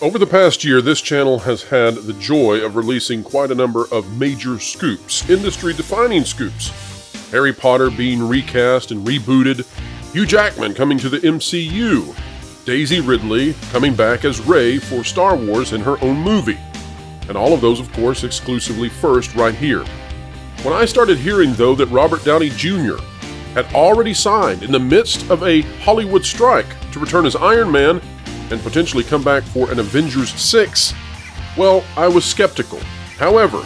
Over the past year, this channel has had the joy of releasing quite a number of major scoops, industry-defining scoops. Harry Potter being recast and rebooted, Hugh Jackman coming to the MCU, Daisy Ridley coming back as Rey for Star Wars in her own movie, and all of those, of course, exclusively first right here. When I started hearing, though, that Robert Downey Jr. had already signed in the midst of a Hollywood strike to return as Iron Man and potentially come back for an Avengers 6, well, I was skeptical. However,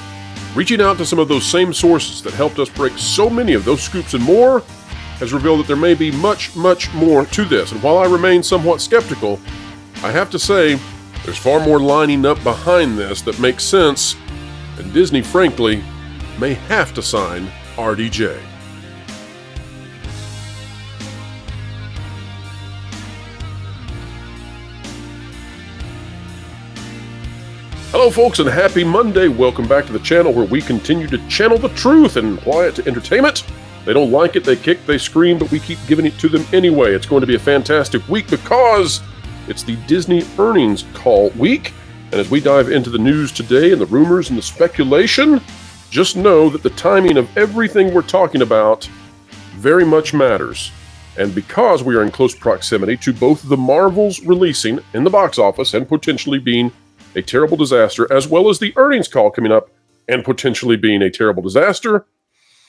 reaching out to some of those same sources that helped us break so many of those scoops and more has revealed that there may be much, much more to this. And while I remain somewhat skeptical, I have to say there's far more lining up behind this that makes sense, and Disney, frankly, may have to sign RDJ. Hello folks, and happy Monday. Welcome back to the channel where we continue to channel the truth and apply it to entertainment. They don't like it, they kick, they scream, but we keep giving it to them anyway. It's going to be a fantastic week because it's the Disney earnings call week. And as we dive into the news today and the rumors and the speculation, just know that the timing of everything we're talking about very much matters. And because we are in close proximity to both the Marvels releasing in the box office and potentially being a terrible disaster, as well as the earnings call coming up and potentially being a terrible disaster,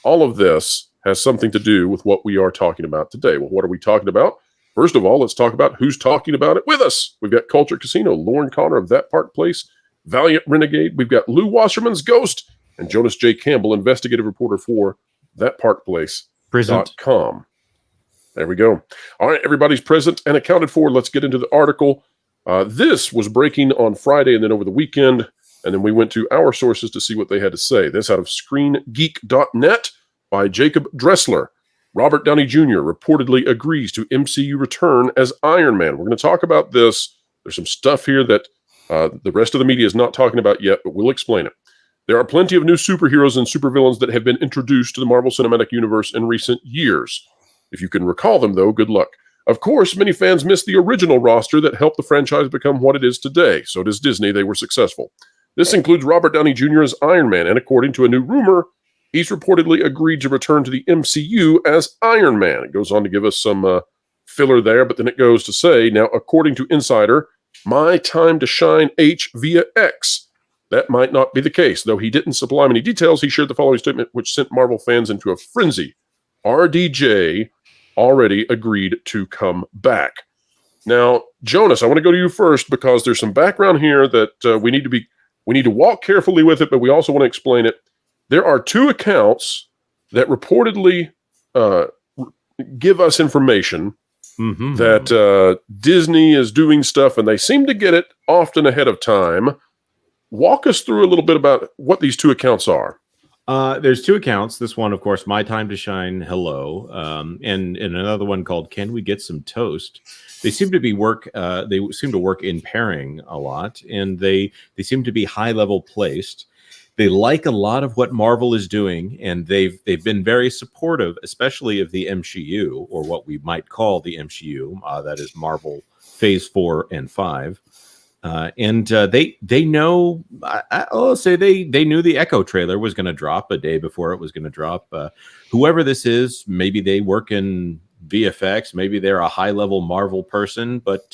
all of this has something to do with what we are talking about today. Well, what are we talking about? First of all, let's talk about who's talking about it with us. We've got Culture Casino, Lauren Connor of That Park Place, Valiant Renegade. We've got Lou Wasserman's Ghost and Jonas J. Campbell, investigative reporter for ThatParkPlace.com. There we go. All right, everybody's present and accounted for. Let's get into the article. This was breaking on Friday and then over the weekend, and then we went to our sources to see what they had to say. This out of ScreenGeek.net by Jacob Dressler. Robert Downey Jr. reportedly agrees to MCU return as Iron Man. We're going to talk about this. There's some stuff here that the rest of the media is not talking about yet, but we'll explain it. There are plenty of new superheroes and supervillains that have been introduced to the Marvel Cinematic Universe in recent years. If you can recall them, though, good luck. Of course, many fans miss the original roster that helped the franchise become what it is today. So does Disney. They were successful. This includes Robert Downey Jr. as Iron Man, and according to a new rumor, he's reportedly agreed to return to the MCU as Iron Man. It goes on to give us some filler there, but then it goes to say, now, according to Insider, MyTimetoShineH via X. That might not be the case. Though he didn't supply many details, he shared the following statement, which sent Marvel fans into a frenzy. RDJ already agreed to come back. Now, Jonas, I want to go to you first because there's some background here that we need to walk carefully with it, but we also want to explain it. There are two accounts that reportedly give us information that Disney is doing stuff, and they seem to get it often ahead of time. Walk us through a little bit about what these two accounts are. There's two accounts. This one, of course, MyTimetoShineHello, and another one called Can We Get Some Toast? They seem to work in pairing a lot, and they seem to be high level placed. They like a lot of what Marvel is doing, and they've been very supportive, especially of the MCU, or what we might call the MCU. That is Marvel Phase 4 and 5. They know. I'll say they knew the Echo trailer was going to drop a day before it was going to drop. Whoever this is, maybe they work in VFX, maybe they're a high-level Marvel person, but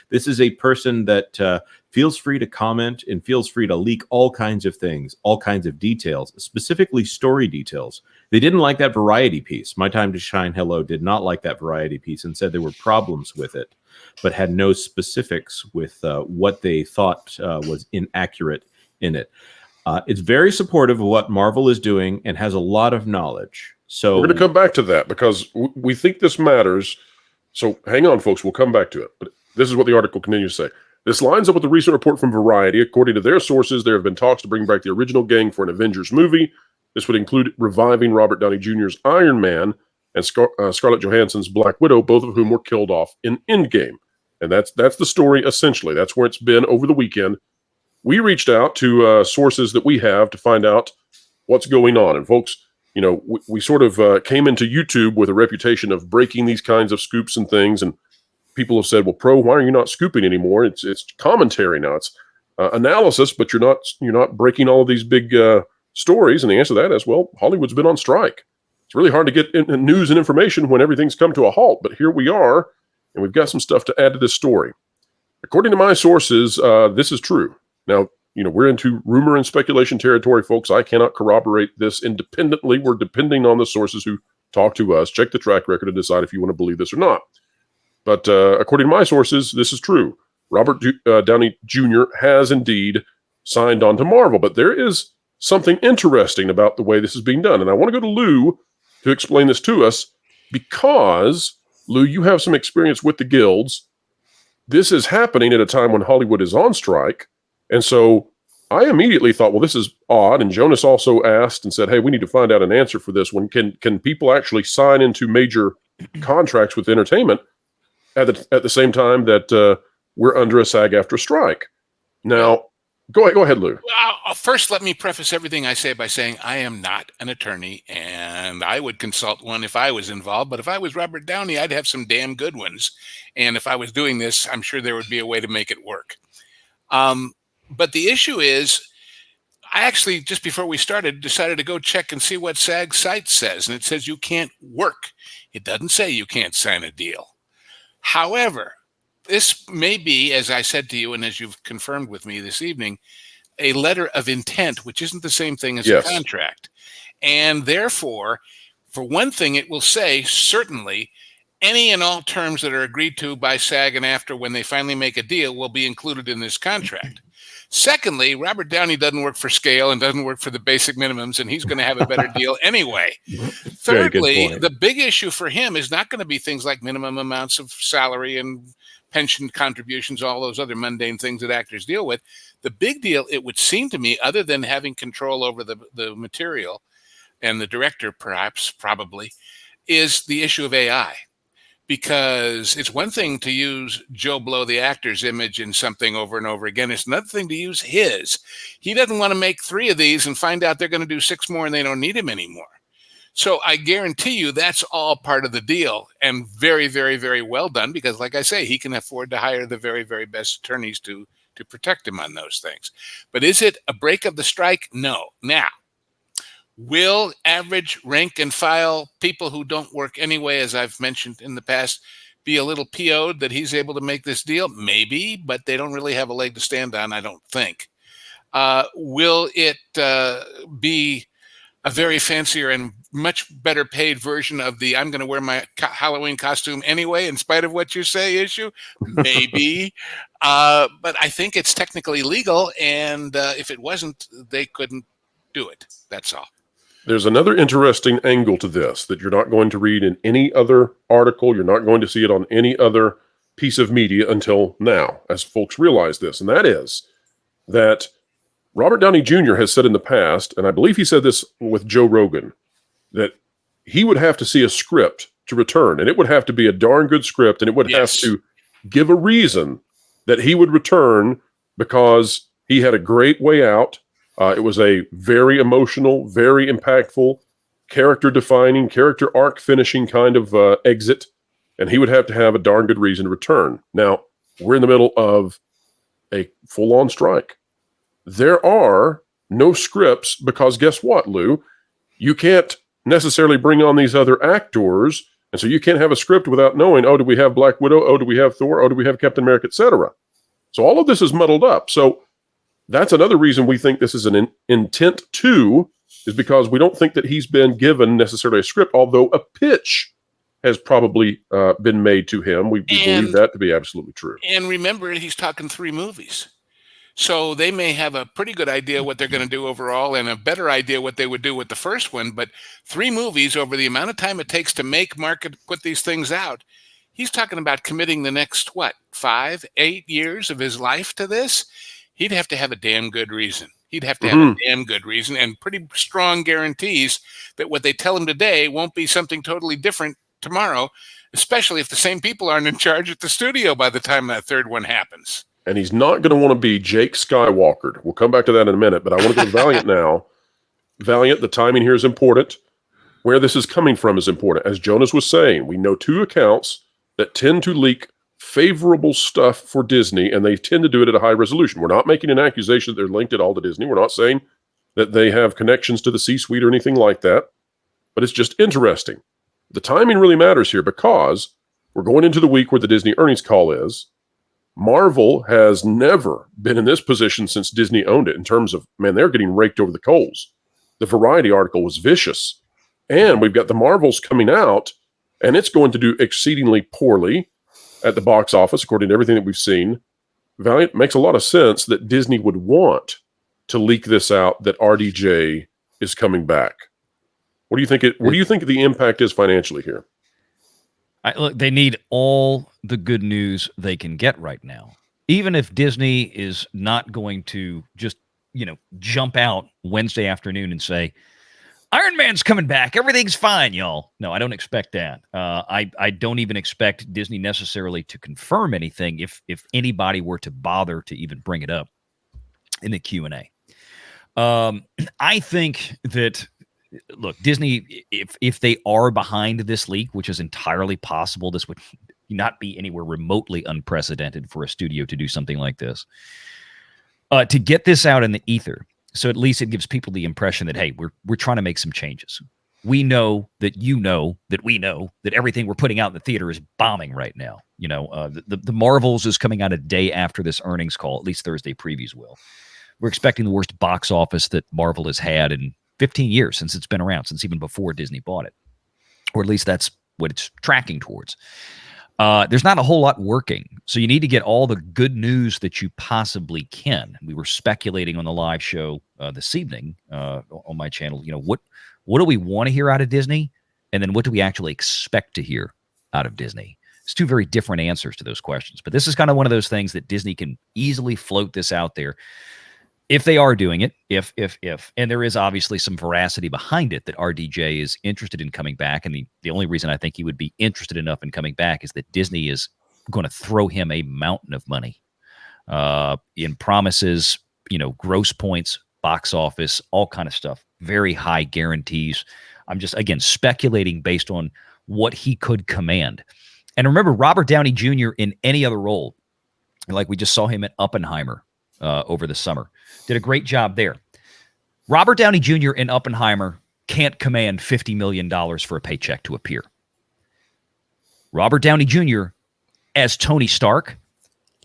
this is a person that feels free to comment and feels free to leak all kinds of things, all kinds of details, specifically story details. They didn't like that variety piece. MyTimetoShineHello did not like that variety piece and said there were problems with it, but had no specifics with what they thought was inaccurate in it. It's very supportive of what Marvel is doing and has a lot of knowledge. So we're going to come back to that because we think this matters. So hang on, folks. We'll come back to it. But this is what the article continues to say. This lines up with the recent report from Variety. According to their sources, there have been talks to bring back the original gang for an Avengers movie. This would include reviving Robert Downey Jr.'s Iron Man and Scarlett Johansson's Black Widow, both of whom were killed off in Endgame. And that's the story, essentially. That's where it's been over the weekend. We reached out to sources that we have to find out what's going on. And folks, you know, we sort of came into YouTube with a reputation of breaking these kinds of scoops and things. And people have said, well, Pro, why are you not scooping anymore? It's commentary now. It's analysis, but you're not breaking all of these big stories. And the answer to that is, well, Hollywood's been on strike. It's really hard to get news and information when everything's come to a halt. But here we are, and we've got some stuff to add to this story. According to my sources, this is true. Now, we're into rumor and speculation territory, folks. I cannot corroborate this independently. We're depending on the sources who talk to us, check the track record, and decide if you want to believe this or not. But according to my sources, this is true. Robert Downey Jr. has indeed signed on to Marvel. But there is something interesting about the way this is being done. And I want to go to Lou to explain this to us because, Lou, you have some experience with the guilds. This is happening at a time when Hollywood is on strike. And so I immediately thought, well, this is odd. And Jonas also asked and said, hey, we need to find out an answer for this one. Can people actually sign into major contracts with entertainment at the same time that we're under a SAG-AFTRA strike? Now, go ahead, Lou. First, let me preface everything I say by saying I am not an attorney, and I would consult one if I was involved. But if I was Robert Downey, I'd have some damn good ones. And if I was doing this, I'm sure there would be a way to make it work. But the issue is, I actually, just before we started, decided to go check and see what SAG site says. And it says you can't work. It doesn't say you can't sign a deal. However, this may be, as I said to you and as you've confirmed with me this evening, a letter of intent, which isn't the same thing as a contract. And therefore, for one thing, it will say, certainly, any and all terms that are agreed to by SAG and AFTRA when they finally make a deal will be included in this contract. Secondly, Robert Downey doesn't work for scale and doesn't work for the basic minimums, and he's going to have a better deal anyway. Thirdly, the big issue for him is not going to be things like minimum amounts of salary and pension contributions, all those other mundane things that actors deal with. The big deal, it would seem to me, other than having control over the material and the director, probably, is the issue of AI. Because it's one thing to use Joe Blow, the actor's image in something over and over again. It's another thing to use his. He doesn't want to make 3 of these and find out they're going to do 6 more and they don't need him anymore. So I guarantee you that's all part of the deal, and very, very, very well done, because like I say, he can afford to hire the very, very best attorneys to protect him on those things. But is it a break of the strike? No. Now, will average rank and file people who don't work anyway, as I've mentioned in the past, be a little PO'd that he's able to make this deal? Maybe, but they don't really have a leg to stand on, I don't think. Will it be a very fancier and much better paid version of the I'm going to wear my Halloween costume anyway, in spite of what you say issue? Maybe. But I think it's technically legal, and if it wasn't, they couldn't do it. That's all. There's another interesting angle to this that you're not going to read in any other article. You're not going to see it on any other piece of media until now, as folks realize this. And that is that Robert Downey Jr. has said in the past, and I believe he said this with Joe Rogan, that he would have to see a script to return. And it would have to be a darn good script. And it would have to give a reason that he would return, because he had a great way out. It was a very emotional, very impactful, character-defining, character arc-finishing kind of exit, and he would have to have a darn good reason to return. Now, we're in the middle of a full-on strike. There are no scripts because guess what, Lou? You can't necessarily bring on these other actors, and so you can't have a script without knowing, oh, do we have Black Widow? Oh, do we have Thor? Oh, do we have Captain America, etc.? So all of this is muddled up. So that's another reason we think this is an intent to, is because we don't think that he's been given necessarily a script, although a pitch has probably been made to him. We believe that to be absolutely true. And remember, he's talking 3 movies. So they may have a pretty good idea what they're going to do overall and a better idea what they would do with the first one. But 3 movies over the amount of time it takes to make, market, put these things out, he's talking about committing the next, 5, 8 years of his life to this? He'd have to have a damn good reason. He'd have to have a damn good reason and pretty strong guarantees that what they tell him today won't be something totally different tomorrow, especially if the same people aren't in charge at the studio by the time that 3rd one happens. And he's not going to want to be Jake Skywalker. We'll come back to that in a minute, but I want to go to Valiant now. Valiant, the timing here is important. Where this is coming from is important. As Jonas was saying, we know 2 accounts that tend to leak favorable stuff for Disney, and they tend to do it at a high resolution. We're not making an accusation that they're linked at all to Disney. We're not saying that they have connections to the C-suite or anything like that, but it's just interesting. The timing really matters here because we're going into the week where the Disney earnings call is. Marvel has never been in this position since Disney owned it in terms of, man, they're getting raked over the coals. The Variety article was vicious. And we've got the Marvels coming out, and it's going to do exceedingly poorly at the box office, according to everything that we've seen. Valiant makes a lot of sense that Disney would want to leak this out that RDJ is coming back. What do you think? What do you think the impact is financially here? Look, they need all the good news they can get right now. Even if Disney is not going to just, jump out Wednesday afternoon and say, Iron Man's coming back, everything's fine, y'all. No, I don't expect that. I don't even expect Disney necessarily to confirm anything if anybody were to bother to even bring it up in the Q&A. I think that, look, Disney, if they are behind this leak, which is entirely possible, this would not be anywhere remotely unprecedented for a studio to do something like this. To get this out in the ether, so at least it gives people the impression that, hey, we're trying to make some changes. We know that we know that everything we're putting out in the theater is bombing right now. The Marvels is coming out a day after this earnings call, at least Thursday previews will. We're expecting the worst box office that Marvel has had in 15 years since it's been around, since even before Disney bought it. Or at least that's what it's tracking towards. There's not a whole lot working. So you need to get all the good news that you possibly can. We were speculating on the live show this evening on my channel, what do we want to hear out of Disney? And then what do we actually expect to hear out of Disney? It's two very different answers to those questions. But this is kind of one of those things that Disney can easily float this out there. If they are doing it, if, and there is obviously some veracity behind it that RDJ is interested in coming back. And the only reason I think he would be interested enough in coming back is that Disney is going to throw him a mountain of money in promises, gross points, box office, all kind of stuff, very high guarantees. I'm just, again, speculating based on what he could command. And remember, Robert Downey Jr. in any other role, like we just saw him at Oppenheimer over the summer, did a great job there. Robert Downey Jr. in Oppenheimer can't command $50 million for a paycheck to appear. Robert Downey Jr. as Tony Stark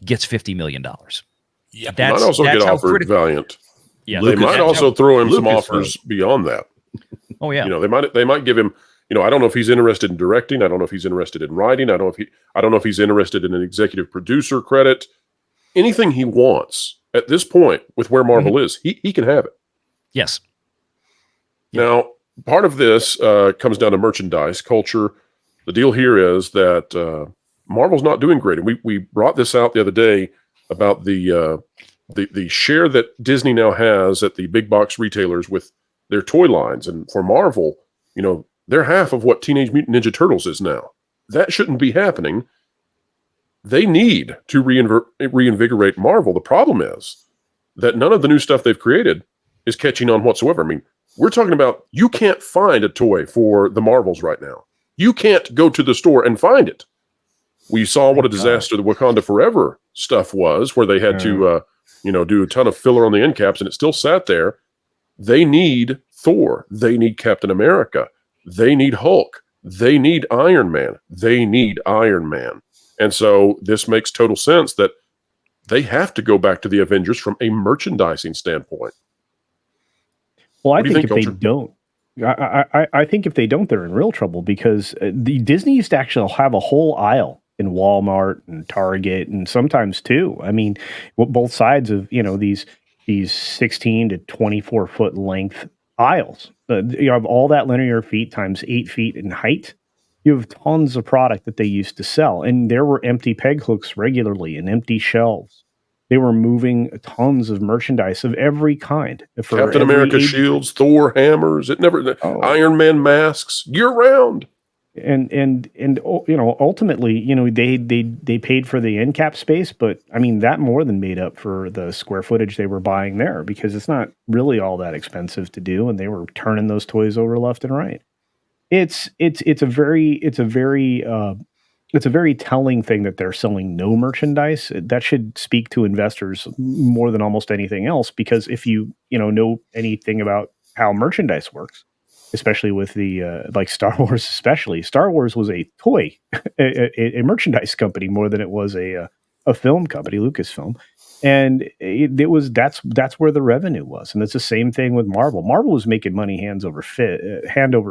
gets $50 million. Yep. He might also get offered Valiant. Yeah, they might also throw him some offers beyond that. Oh yeah. They might give him, I don't know if he's interested in directing. I don't know if he's interested in writing. I don't know if he's interested in an executive producer credit. Anything he wants at this point with where Marvel is, he can have it. Yes. Now, part of this comes down to merchandise culture. The deal here is that Marvel's not doing great. And we brought this out the other day about the share that Disney now has at the big box retailers with their toy lines. And for Marvel, they're half of what Teenage Mutant Ninja Turtles is now. That shouldn't be happening. They need to reinvigorate Marvel. The problem is that none of the new stuff they've created is catching on whatsoever. I mean, we're talking about you can't find a toy for the Marvels right now. You can't go to the store and find it. We saw what a disaster the Wakanda Forever stuff was, where they had to, do a ton of filler on the end caps, and it still sat there. They need Thor. They need Captain America. They need Hulk. They need Iron Man. They need Iron Man. And so this makes total sense that they have to go back to the Avengers from a merchandising standpoint. Well, I think if they don't, I think if they don't, they're in real trouble because the Disney used to actually have a whole aisle in Walmart and Target and sometimes too. I mean, both sides of these 16 to 24 foot length aisles. You have all that linear feet times 8 feet in height. You have tons of product that they used to sell, and there were empty peg hooks regularly and empty shelves. They were moving tons of merchandise of every kind. Captain America shields, Thor hammers, Iron Man masks year round. And ultimately, they paid for the end cap space, but I mean that more than made up for the square footage they were buying there because it's not really all that expensive to do, and they were turning those toys over left and right. It's a very it's a very telling thing that they're selling no merchandise. That should speak to investors more than almost anything else, because if you know anything about how merchandise works, especially with the like Star Wars, especially Star Wars was a toy, a merchandise company more than it was a film company, Lucasfilm, and that's where the revenue was, and it's the same thing with Marvel. Marvel was making money hand over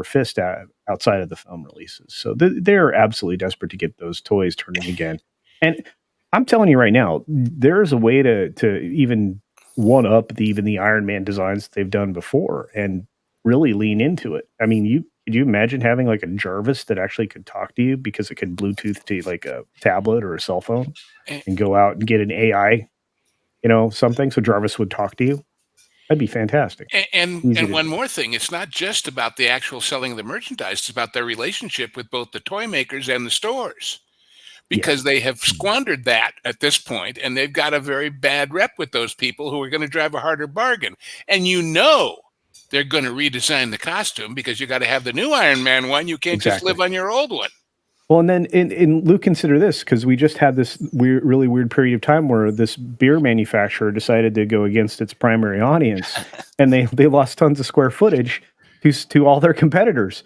fist outside of the film releases, so they're absolutely desperate to get those toys turning again. And I'm telling you right now, there's a way to even one up even the Iron Man designs they've done before and really lean into it. I mean, could you imagine having like a Jarvis that actually could talk to you because it could Bluetooth to like a tablet or a cell phone and go out and get an AI, something so Jarvis would talk to you? That'd be fantastic. And one more thing, it's not just about the actual selling of the merchandise, it's about their relationship with both the toy makers and the stores. Because they have squandered that at this point, and they've got a very bad rep with those people who are going to drive a harder bargain. And they're going to redesign the costume because you got to have the new Iron Man one. You can't just live on your old one. Well, and then in Luke, consider this, because we just had this really weird period of time where this beer manufacturer decided to go against its primary audience, and they lost tons of square footage to all their competitors.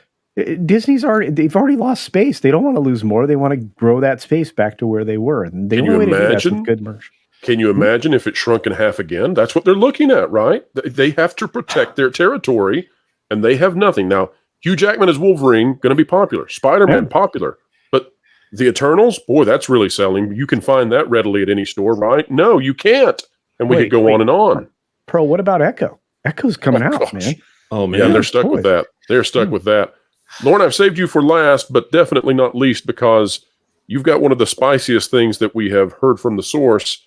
Disney's they've already lost space. They don't want to lose more. They want to grow that space back to where they were. And the only way to do that's with good merch. Can you imagine if it shrunk in half again? That's what they're looking at, right? They have to protect their territory, and they have nothing. Now, Hugh Jackman as Wolverine, going to be popular. Spider-Man, popular. But the Eternals, boy, that's really selling. You can find that readily at any store, right? No, you can't. And we could go on and on. Pearl, what about Echo? Echo's coming out, man. Oh, man. Yeah, they're stuck with that. They're stuck with that. Lauren, I've saved you for last, but definitely not least, because you've got one of the spiciest things that we have heard from the source.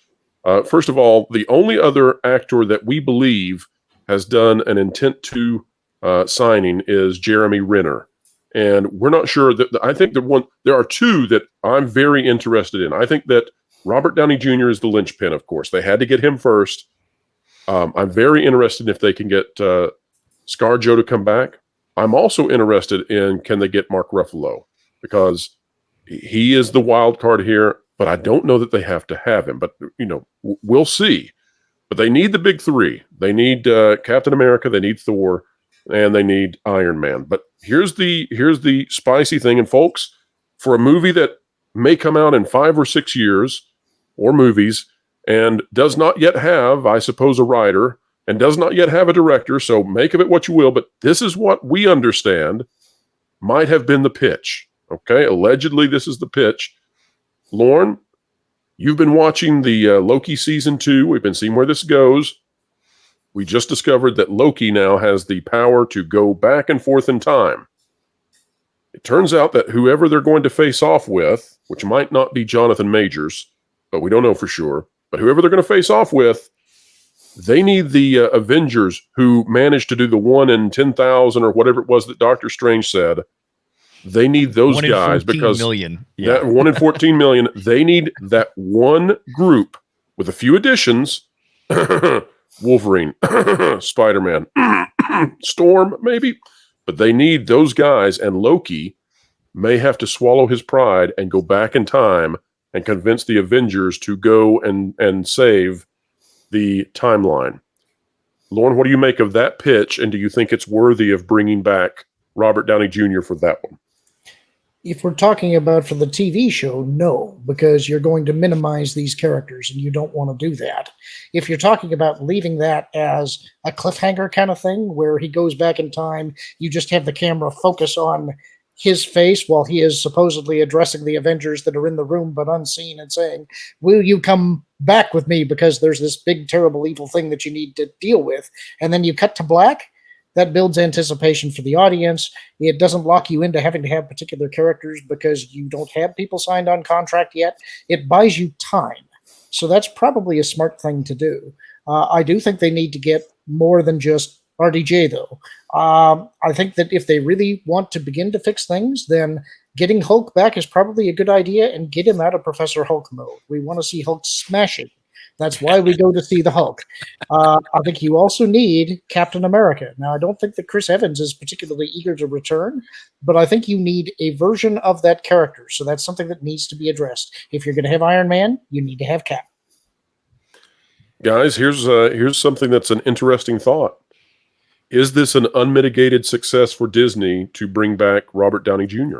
First of all, the only other actor that we believe has done an intent to signing is Jeremy Renner. And we're not sure that I think there are two that I'm very interested in. I think that Robert Downey Jr. is the linchpin, of course. They had to get him first. I'm very interested if they can get ScarJo to come back. I'm also interested in, can they get Mark Ruffalo? Because he is the wild card here, but I don't know that they have to have him. But, we'll see. But they need the big three. They need Captain America, they need Thor, and they need Iron Man. But here's the spicy thing. And folks, for a movie that may come out in 5 or 6 years, or movies, and does not yet have, I suppose, a writer, and does not yet have a director, so make of it what you will, but this is what we understand might have been the pitch, okay? Allegedly, this is the pitch. Lauren, you've been watching the Loki Season 2. We've been seeing where this goes. We just discovered that Loki now has the power to go back and forth in time. It turns out that whoever they're going to face off with, which might not be Jonathan Majors, but we don't know for sure, but whoever they're going to face off with, they need the Avengers who managed to do the 1 in 10,000 or whatever it was that Doctor Strange said. They need those guys because that 1 in 14 million, they need that one group with a few additions. Wolverine, Spider-Man, Storm, maybe. But they need those guys, and Loki may have to swallow his pride and go back in time and convince the Avengers to go and save the timeline. Lauren, what do you make of that pitch, and do you think it's worthy of bringing back Robert Downey Jr. for that one? If we're talking about for the TV show, no, because you're going to minimize these characters, and you don't want to do that. If you're talking about leaving that as a cliffhanger kind of thing, where he goes back in time, you just have the camera focus on his face while he is supposedly addressing the Avengers that are in the room but unseen and saying, will you come back with me because there's this big, terrible, evil thing that you need to deal with. And then you cut to black. That builds anticipation for the audience. It doesn't lock you into having to have particular characters because you don't have people signed on contract yet. It buys you time. So that's probably a smart thing to do. I do think they need to get more than just RDJ, though. I think that if they really want to begin to fix things, then getting Hulk back is probably a good idea, and get him out of Professor Hulk mode. We want to see Hulk smashing That's why we go to see the Hulk. I think you also need Captain America. Now, I don't think that Chris Evans is particularly eager to return, but I think you need a version of that character. So that's something that needs to be addressed. If you're going to have Iron Man, you need to have Cap. Guys, here's something that's an interesting thought. Is this an unmitigated success for Disney to bring back Robert Downey Jr.?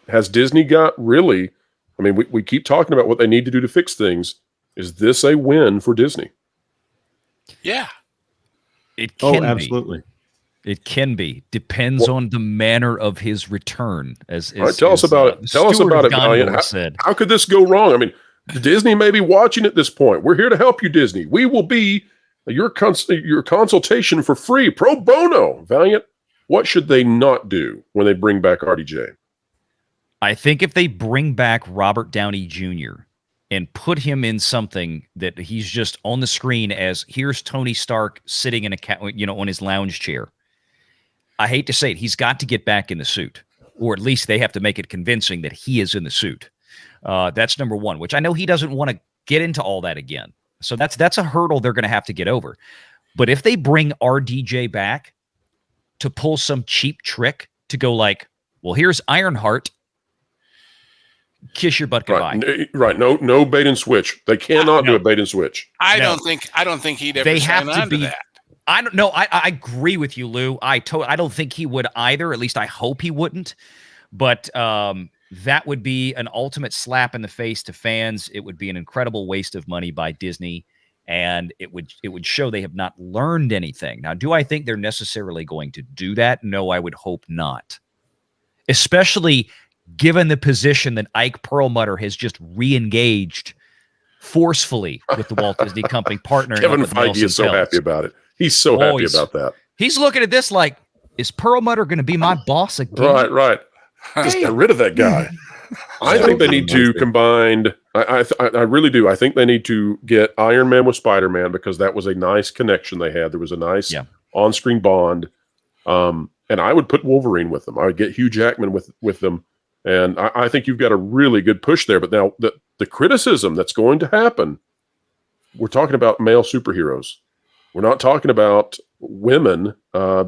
Has Disney got really, I mean, we keep talking about what they need to do to fix things. Is this a win for Disney? Yeah. It can be. Absolutely. It can be. Depends on the manner of his return. All right, tell us about it. Tell us about it, Valiant. How could this go wrong? I mean, Disney may be watching at this point. We're here to help you, Disney. We will be your consultation for free, pro bono. Valiant, what should they not do when they bring back RDJ? I think if they bring back Robert Downey Jr. and put him in something that he's just on the screen as here's Tony Stark sitting in on his lounge chair. I hate to say it, he's got to get back in the suit, or at least they have to make it convincing that he is in the suit. That's number one, which I know he doesn't want to get into all that again. So that's a hurdle they're going to have to get over. But if they bring RDJ back to pull some cheap trick to go like, well, here's Ironheart, kiss your butt goodbye. Right. No bait and switch. They cannot do a bait and switch. I don't think he'd ever sign on to that. I don't know. I agree with you, Lou. I don't think he would either. At least I hope he wouldn't. But that would be an ultimate slap in the face to fans. It would be an incredible waste of money by Disney, and it would show they have not learned anything. Now, do I think they're necessarily going to do that? No, I would hope not. Especially given the position that Ike Perlmutter has just re-engaged forcefully with the Walt Disney Company partner. Kevin Feige is so happy about it. He's so happy about that. He's looking at this like, is Perlmutter going to be my boss again? Right. Just get rid of that guy. I think they need to combine. I really do. I think they need to get Iron Man with Spider-Man because that was a nice connection they had. There was a nice on-screen bond. And I would put Wolverine with them. I would get Hugh Jackman with them. And I think you've got a really good push there. But now the criticism that's going to happen, we're talking about male superheroes. We're not talking about women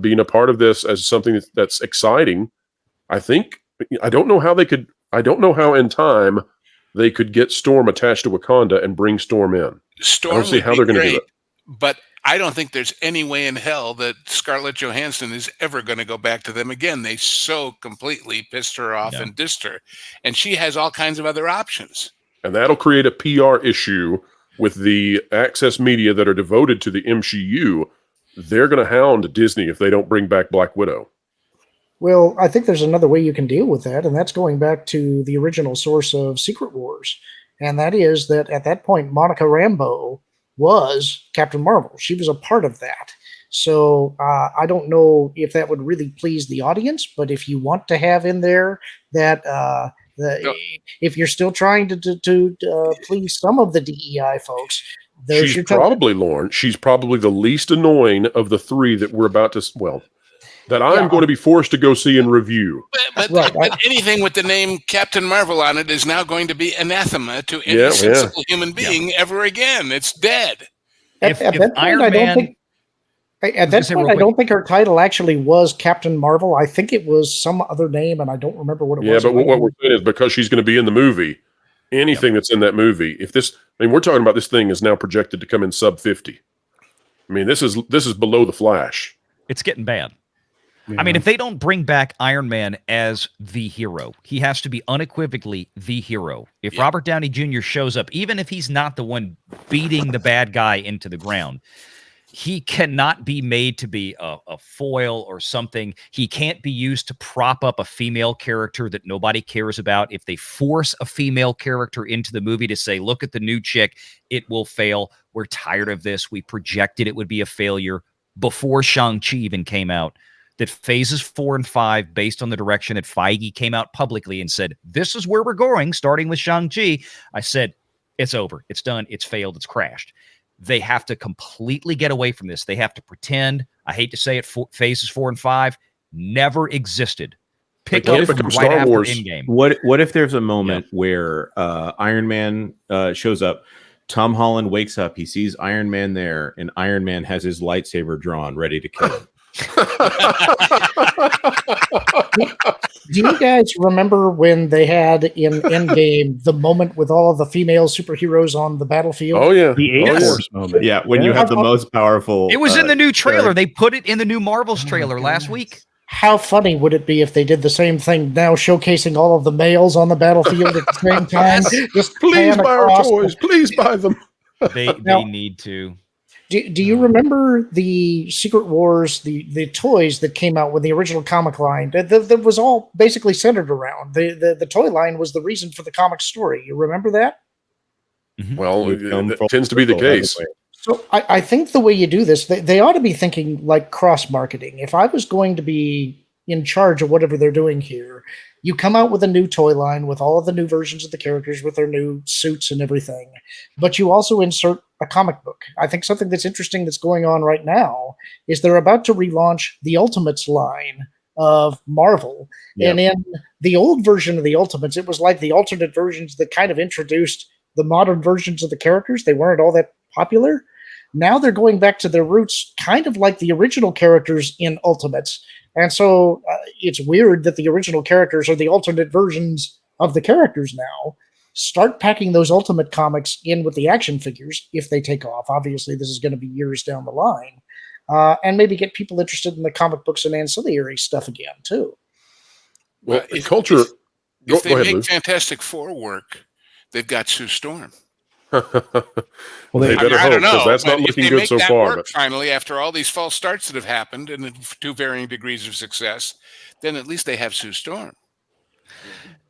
being a part of this as something that's exciting. I don't know how in time they could get Storm attached to Wakanda and bring Storm in. I don't see how they're going to do it. But I don't think there's any way in hell that Scarlett Johansson is ever going to go back to them again. They so completely pissed her off and dissed her. And she has all kinds of other options. And that'll create a PR issue with the access media that are devoted to the MCU. They're going to hound Disney if they don't bring back Black Widow. Well, I think there's another way you can deal with that, and that's going back to the original source of Secret Wars. And that is that at that point, Monica Rambeau was Captain Marvel. She was a part of that. So I don't know if that would really please the audience, but if you want to have in there that if you're still trying to please some of the DEI folks, she's probably, Lauren, she's probably the least annoying of the three that we're about to, that I'm going to be forced to go see and review. But anything with the name Captain Marvel on it is now going to be anathema to any sensible human being ever again. It's dead. At that point, I don't think her title actually was Captain Marvel. I think it was some other name, and I don't remember what it was. Yeah, but what we're saying is because she's going to be in the movie, anything that's in that movie, we're talking about this thing is now projected to come in sub 50. I mean, this is below the Flash. It's getting bad. Yeah. I mean, if they don't bring back Iron Man as the hero, he has to be unequivocally the hero. If Robert Downey Jr. shows up, even if he's not the one beating the bad guy into the ground, he cannot be made to be a foil or something. He can't be used to prop up a female character that nobody cares about. If they force a female character into the movie to say, look at the new chick, it will fail. We're tired of this. We projected it would be a failure before Shang-Chi even came out. That phases 4 and 5, based on the direction that Feige came out publicly and said, this is where we're going, starting with Shang-Chi. I said, it's over. It's done. It's failed. It's crashed. They have to completely get away from this. They have to pretend, I hate to say it, phases 4 and 5 never existed. Pick up from right after Endgame. What if there's a moment where Iron Man shows up, Tom Holland wakes up, he sees Iron Man there, and Iron Man has his lightsaber drawn, ready to kill him. Do you guys remember when they had in Endgame the moment with all of the female superheroes on the battlefield? Oh yeah, The Eight Yes. Force moment. Yeah, when you have the most powerful. It was in the new trailer. character. They put it in the new Marvels trailer last week. How funny would it be if they did the same thing now, showcasing all of the males on the battlefield at the same time? Just please pan buy our across. toys. Please buy them. They need to. Do you remember the Secret Wars, the toys that came out with the original comic line? That was all basically centered around the toy line was the reason for the comic story. You remember that? Well, You come that full tends to be the circle, haven't case. we? So I think the way you do this, they ought to be thinking like cross-marketing. If I was going to be in charge of whatever they're doing here, you come out with a new toy line with all of the new versions of the characters with their new suits and everything, but you also insert a comic book. I think something that's interesting that's going on right now is they're about to relaunch the Ultimates line of Marvel. Yep. And in the old version of the Ultimates, it was like the alternate versions that kind of introduced the modern versions of the characters. They weren't all that popular. Now they're going back to their roots, kind of like the original characters in Ultimates. And so it's weird that the original characters are the alternate versions of the characters now. Start packing those Ultimate comics in with the action figures if they take off. Obviously, this is going to be years down the line. And maybe get people interested in the comic books and ancillary stuff again, too. Well, If- culture. If Go they ahead, make Lou. Fantastic Four work, they've got Sue Storm. Well, they they better I hope, don't because know. that's but not if looking they good make so that far. work But finally, after all these false starts that have happened and to varying degrees of success, then at least they have Sue Storm.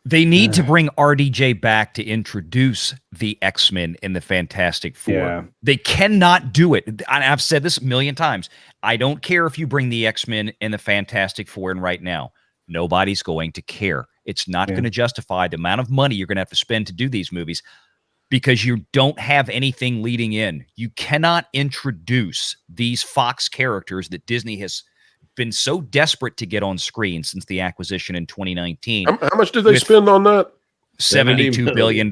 They need to bring RDJ back to introduce the X-Men in the Fantastic Four. Yeah. They cannot do it. And I've said this a million times. I don't care if you bring the X-Men and the Fantastic Four in right now. Nobody's going to care. It's not going to justify the amount of money you're going to have to spend to do these movies because you don't have anything leading in. You cannot introduce these Fox characters that Disney has been so desperate to get on screen since the acquisition in 2019. how much did they With- spend on that? $72 billion.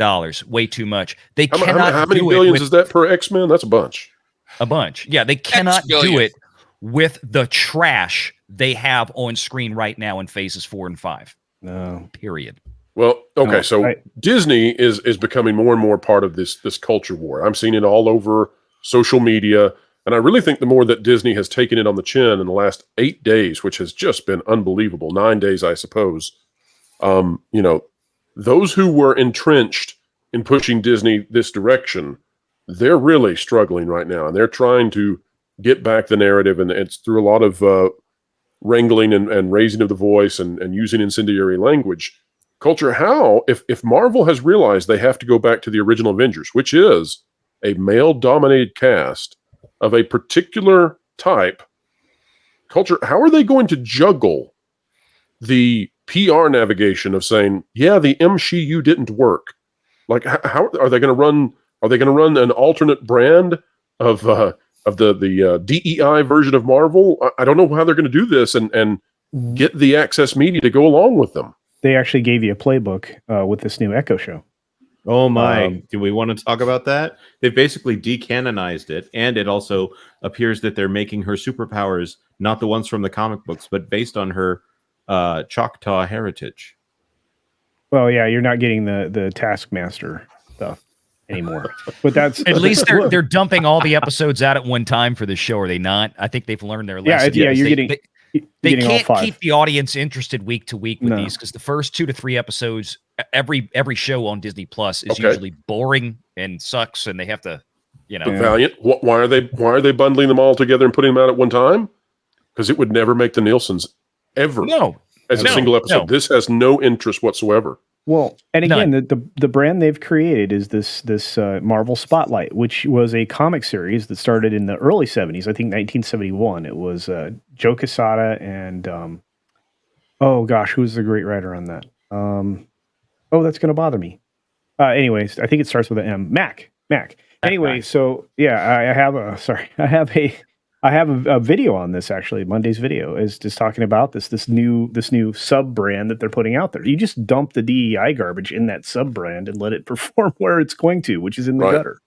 Way too much. They How cannot many do billions it is that per X-Men? That's a bunch. a bunch. Yeah, they cannot do billion. it with the trash they have on screen right now in phases 4 and 5. No. Period. Well, okay, No, so Disney is becoming more and more part of this culture war. I'm seeing it all over social media, and I really think the more that Disney has taken it on the chin in the last 8 days, which has just been unbelievable, 9 days, I suppose. Those who were entrenched in pushing Disney this direction, they're really struggling right now, and they're trying to get back the narrative, and it's through a lot of wrangling and raising of the voice and using incendiary language. Culture, how, if Marvel has realized they have to go back to the original Avengers, which is a male-dominated cast of a particular type, Culture, how are they going to juggle the PR navigation of saying, yeah, the MCU didn't work? Like, how are they going to run? Are they going to run an alternate brand of the DEI version of Marvel? I don't know how they're going to do this and get the access media to go along with them. They actually gave you a playbook with this new Echo show. Oh my! Do we want to talk about that? They've basically decanonized it, and it also appears that they're making her superpowers not the ones from the comic books, but based on her Choctaw heritage. Well, yeah, you're not getting the Taskmaster stuff anymore. But that's At least they're dumping all the episodes out at one time for the show, are they not? I think they've learned their lesson. Yeah, you're They getting all can't 5. keep the audience interested week to week with No. these because the first 2 to 3 episodes, every show on Disney Plus is Okay. usually boring and sucks, and they have to, Yeah. Valiant. Why are they bundling them all together and putting them out at one time? Because it would never make the Nielsen's ever as a No, single episode. no. This has no interest whatsoever. Well, and again, the brand they've created is this Marvel Spotlight, which was a comic series that started in the early 70s. I think 1971. It was Joe Quesada and oh gosh, who's the great writer on that? Oh, that's going to bother me. Anyways, I think it starts with an M. Mac. Anyway, so yeah, I have a video on this actually. Monday's video is just talking about this new sub brand that they're putting out there. You just dump the DEI garbage in that sub brand and let it perform where it's going to, which is in the Right. gutter.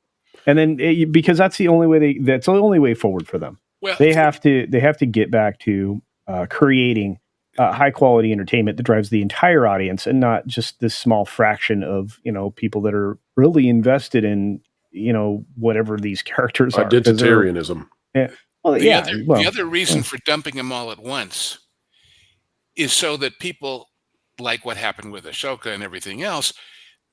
And then because that's the only way that's the only way forward for them. Well, They have to get back to creating high quality entertainment that drives the entire audience and not just this small fraction of, people that are really invested in, whatever these characters are. Identitarianism. Yeah. Well, the other reason for dumping them all at once is so that people, like what happened with Ashoka and everything else,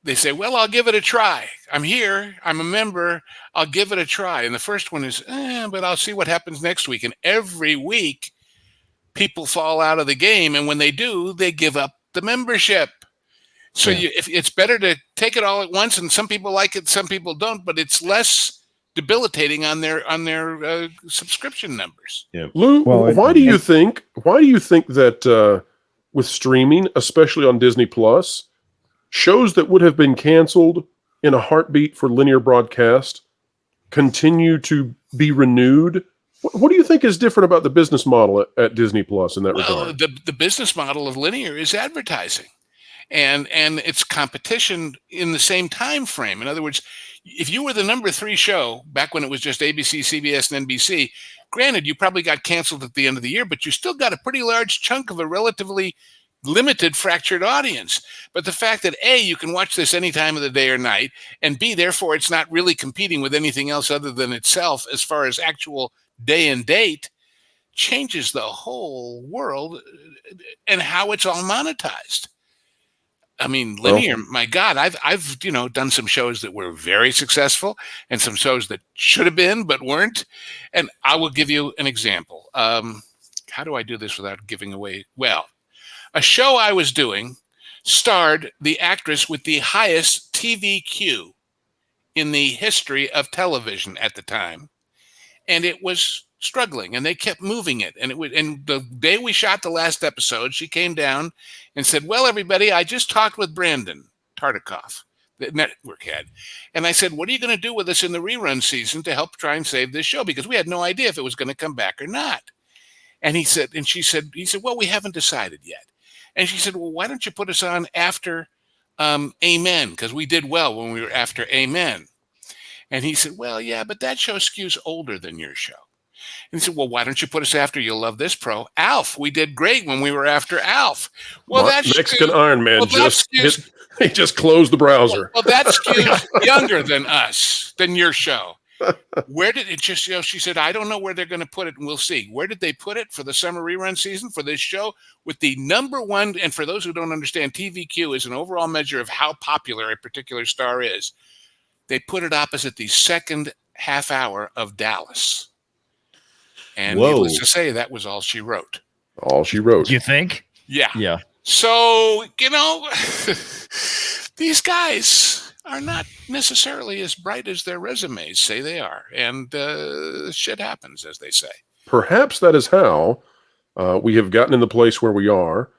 they say, well, I'll give it a try. I'm here. I'm a member. I'll give it a try. And the first one is, but I'll see what happens next week. And every week, people fall out of the game. And when they do, they give up the membership. So if it's better to take it all at once. And some people like it, some people don't. But it's less debilitating on their subscription numbers. Yeah. Lou, why do you think that with streaming, especially on Disney Plus, shows that would have been canceled in a heartbeat for linear broadcast continue to be renewed? What do you think is different about the business model at Disney Plus in that regard? The business model of linear is advertising, and it's competition in the same time frame. In other words, if you were the number 3 show back when it was just ABC, CBS, and NBC, granted, you probably got canceled at the end of the year, but you still got a pretty large chunk of a relatively limited fractured audience. But the fact that A, you can watch this any time of the day or night, and B, therefore it's not really competing with anything else other than itself as far as actual day and date, changes the whole world and how it's all monetized. I mean, linear, my God, I've done some shows that were very successful and some shows that should have been but weren't. And I will give you an example. How do I do this without giving away? Well, a show I was doing starred the actress with the highest TVQ in the history of television at the time, and it was struggling, and they kept moving it. And the day we shot the last episode, she came down and said, well, everybody, I just talked with Brandon Tartikoff, the network head. And I said, what are you going to do with us in the rerun season to help try and save this show? Because we had no idea if it was going to come back or not. And he said, well, we haven't decided yet. And she said, well, why don't you put us on after Amen? Because we did well when we were after Amen. And he said, well, yeah, but that show skews older than your show. And he said, well, why don't you put us after You'll Love This Pro? Alf. We did great when we were after Alf. Well, that's Mexican Iron Man he just closed the browser. Well, that skews younger than us, than your show. Where did it just, she said, I don't know where they're going to put it, and we'll see. Where did they put it for the summer rerun season for this show? With the number one, and for those who don't understand, TVQ is an overall measure of how popular a particular star is. They put it opposite the second half hour of Dallas. And needless to say, that was all she wrote. All she wrote. You think? Yeah. Yeah. So, these guys are not necessarily as bright as their resumes say they are. And shit happens, as they say. Perhaps that is how we have gotten in the place where we are.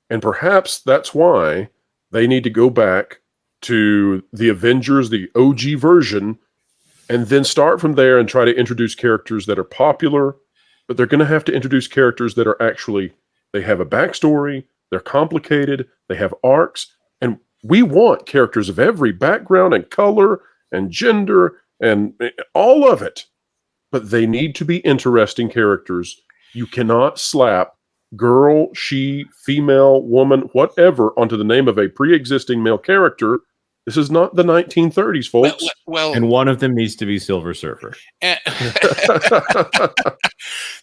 And perhaps that's why they need to go back to the Avengers, the OG version, and then start from there and try to introduce characters that are popular. But they're going to have to introduce characters that are actually, they have a backstory, they're complicated, they have arcs, and we want characters of every background and color and gender and all of it. But they need to be interesting characters. You cannot slap girl, she, female, woman, whatever onto the name of a pre-existing male character. This is not the 1930s, folks. Well, and one of them needs to be Silver Surfer.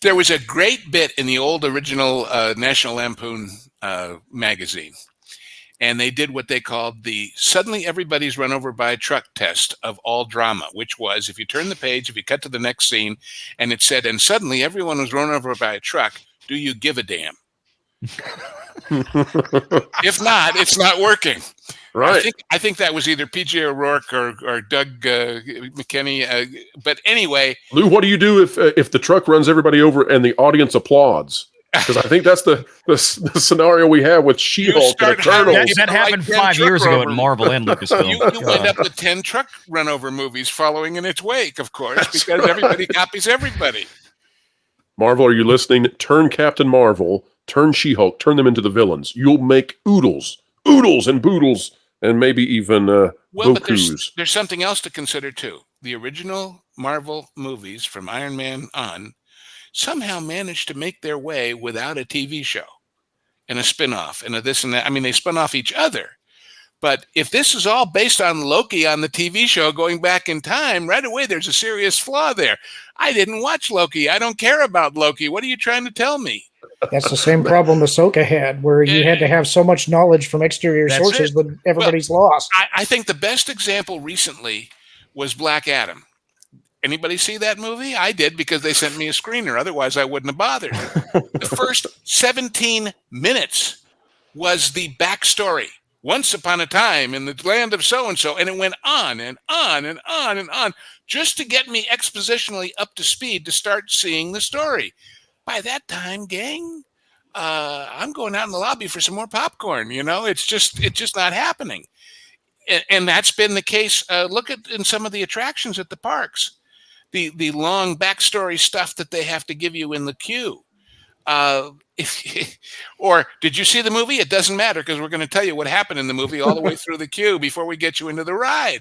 There was a great bit in the old original National Lampoon magazine, and they did what they called the suddenly everybody's run over by a truck test of all drama, which was, if you turn the page, if you cut to the next scene, and it said, and suddenly everyone was run over by a truck, do you give a damn? If not, it's not working. Right. I think that was either PJ O'Rourke or Doug McKinney. But anyway, Lou, what do you do if the truck runs everybody over and the audience applauds? Because I think that's the scenario we have with She-Hulk and Eternals. That happened 5 years ago at Marvel and Lucasfilm. You end up with 10 truck run over movies following in its wake, of course, That's because right. everybody copies everybody. Marvel, are you listening? Turn Captain Marvel, turn She-Hulk, turn them into the villains. You'll make oodles and boodles and maybe even Well, but Goku's. there's something else to consider too. The original Marvel movies from Iron Man on somehow managed to make their way without a TV show and a spin-off and a this and that. I mean, they spun off each other. But if this is all based on Loki on the TV show going back in time, right away there's a serious flaw there. I didn't watch Loki. I don't care about Loki. What are you trying to tell me? That's the same problem Ahsoka had, where you had to have so much knowledge from exterior That's sources that everybody's lost. I think the best example recently was Black Adam. Anybody see that movie? I did because they sent me a screener. Otherwise, I wouldn't have bothered. The first 17 minutes was the backstory. Once upon a time in the land of so-and-so, and it went on and on and on and on just to get me expositionally up to speed to start seeing the story. By that time, gang, I'm going out in the lobby for some more popcorn. You know, it's just not happening. And that's been the case. Look at in some of the attractions at the parks, the long backstory stuff that they have to give you in the queue. Or did you see the movie? It doesn't matter because we're going to tell you what happened in the movie all the way through the queue before we get you into the ride.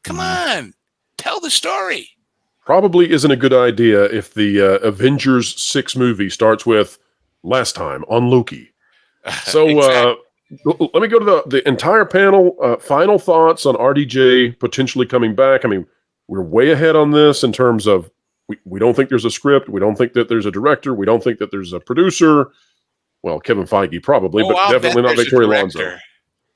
Come on, tell the story. Probably isn't a good idea if the Avengers 6 movie starts with last time on Loki. So Exactly. let me go to the entire panel. Final thoughts on RDJ potentially coming back. I mean, we're way ahead on this in terms of we don't think there's a script. We don't think that there's a director. We don't think that there's a producer. Well, Kevin Feige probably, but I'll definitely bet not there's a Victoria Alonso. director.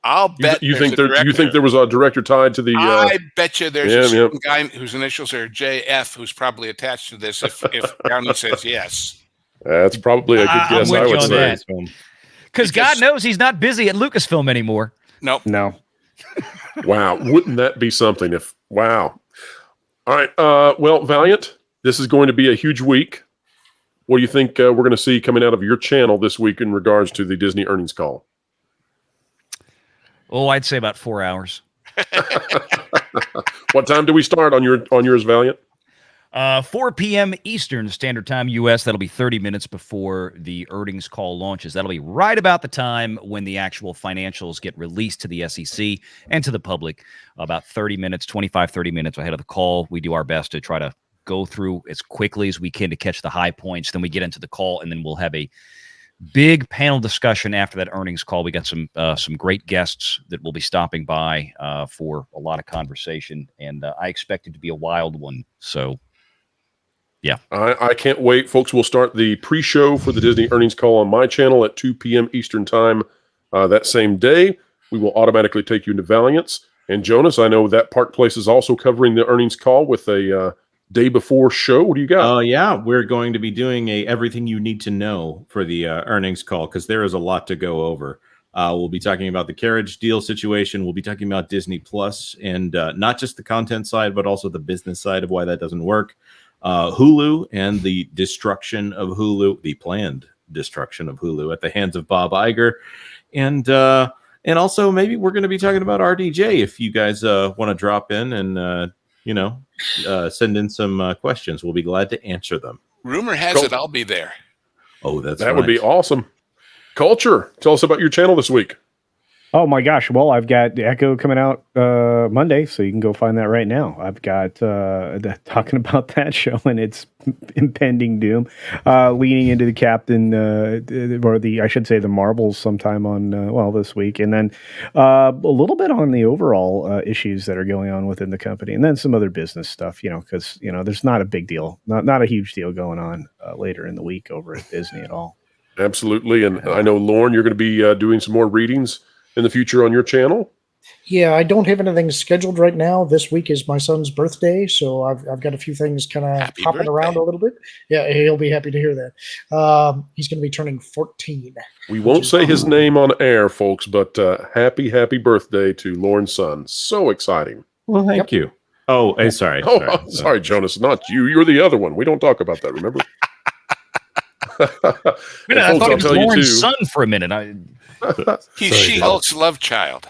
I'll bet You think there's a you think director. there was a director tied to the? I bet you there's yeah, a certain guy whose initials are JF who's probably attached to this if Downey says yes. That's probably a good I'm guess. with I you would on say. that. Because God Because- knows he's not busy at Lucasfilm anymore. Nope. No. Wow, wouldn't that be something? If wow. All right. Well, Valiant, this is going to be a huge week. What do you think we're going to see coming out of your channel this week in regards to the Disney earnings call? Oh, I'd say about 4 hours. What time do we start on yours, Valiant? 4 p.m. Eastern Standard Time, U.S. That'll be 30 minutes before the earnings call launches. That'll be right about the time when the actual financials get released to the SEC and to the public. About 30 minutes ahead of the call. We do our best to try to go through as quickly as we can to catch the high points. Then we get into the call, and then we'll have a big panel discussion after that earnings call. We got some great guests that will be stopping by for a lot of conversation, and I expect it to be a wild one. So, yeah. I can't wait. Folks, we'll start the pre-show for the Disney earnings call on my channel at 2 p.m. Eastern Time that same day. We will automatically take you into Valiant's. And Jonas, I know that Park Place is also covering the earnings call with a day before show. What do you got? Oh, yeah. We're going to be doing a everything you need to know for the earnings call because there is a lot to go over. We'll be talking about the carriage deal situation. We'll be talking about Disney Plus and not just the content side, but also the business side of why that doesn't work. Hulu and the destruction of Hulu, the planned destruction of Hulu at the hands of Bob Iger. And also maybe we're going to be talking about RDJ if you guys want to drop in and, send in some questions. We'll be glad to answer them. Rumor has Cool. it I'll be there. Oh, that's that would be awesome. Culture, tell us about your channel this week. Oh my gosh! Well, I've got Echo coming out Monday, so you can go find that right now. I've got talking about that show and its impending doom, leaning into the Captain or I should say the Marvels sometime on this week, and then a little bit on the overall issues that are going on within the company, and then some other business stuff. Because there's not a big deal, not a huge deal going on later in the week over at Disney at all. Absolutely, and I know Lauren, you're going to be doing some more readings in the future on your channel. Yeah, I don't have anything scheduled right now. This week is my son's birthday, so I've got a few things kind of Happy hopping around birthday. a little bit. Yeah, he'll be happy to hear that. He's going to be turning 14. We won't say his name on air, folks, but happy birthday to Lauren's son. So exciting. Well, thank you. Oh, sorry. Sorry, Jonas, not you. You're the other one. We don't talk about that, remember? I folks, thought I'll it was tell you Lauren's too. son for a minute. He's She-Hulk's love child.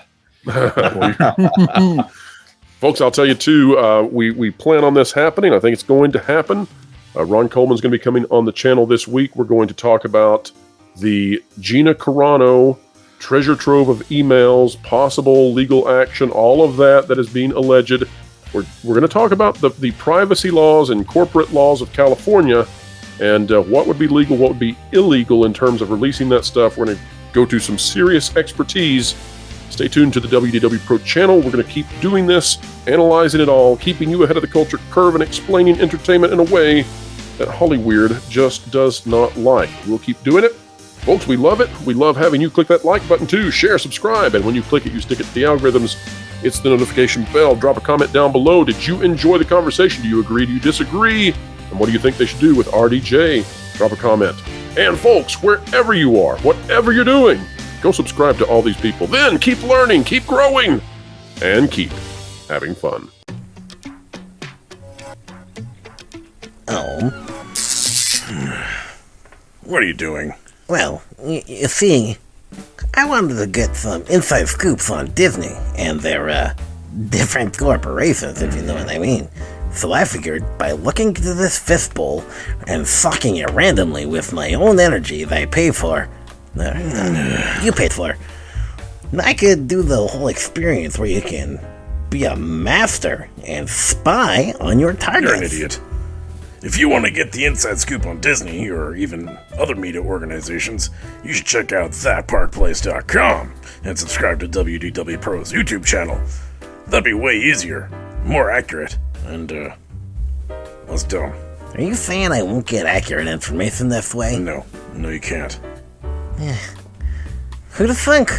Folks, I'll tell you too, we plan on this happening. I think it's going to happen. Ron Coleman's going to be coming on the channel this week. We're going to talk about the Gina Carano treasure trove of emails, possible legal action, all of that is being alleged. We're going to talk about the privacy laws and corporate laws of California and what would be legal, what would be illegal in terms of releasing that stuff. We're going to go to some serious expertise. Stay tuned to the WDW Pro channel. We're going to keep doing this, analyzing it all, keeping you ahead of the culture curve and explaining entertainment in a way that Hollyweird just does not like. We'll keep doing it. Folks, we love it. We love having you click that like button too, share, subscribe, and when you click it, you stick it to the algorithms. It's the notification bell. Drop a comment down below. Did you enjoy the conversation? Do you agree? Do you disagree? And what do you think they should do with RDJ? Drop a comment. And folks, wherever you are, whatever you're doing, go subscribe to all these people. Then keep learning, keep growing, and keep having fun. Oh. What are you doing? Well, you see, I wanted to get some inside scoops on Disney and their, different corporations, if you know what I mean. So I figured, by looking into this fistbowl and sucking it randomly with my own energy that I paid for, you paid for, I could do the whole experience where you can be a master and spy on your targets. You're an idiot. If you want to get the inside scoop on Disney, or even other media organizations, you should check out thatparkplace.com and subscribe to WDW Pro's YouTube channel. That'd be way easier, more accurate, and, less dumb. Are you saying I won't get accurate information this way? No, you can't. Who'd have think?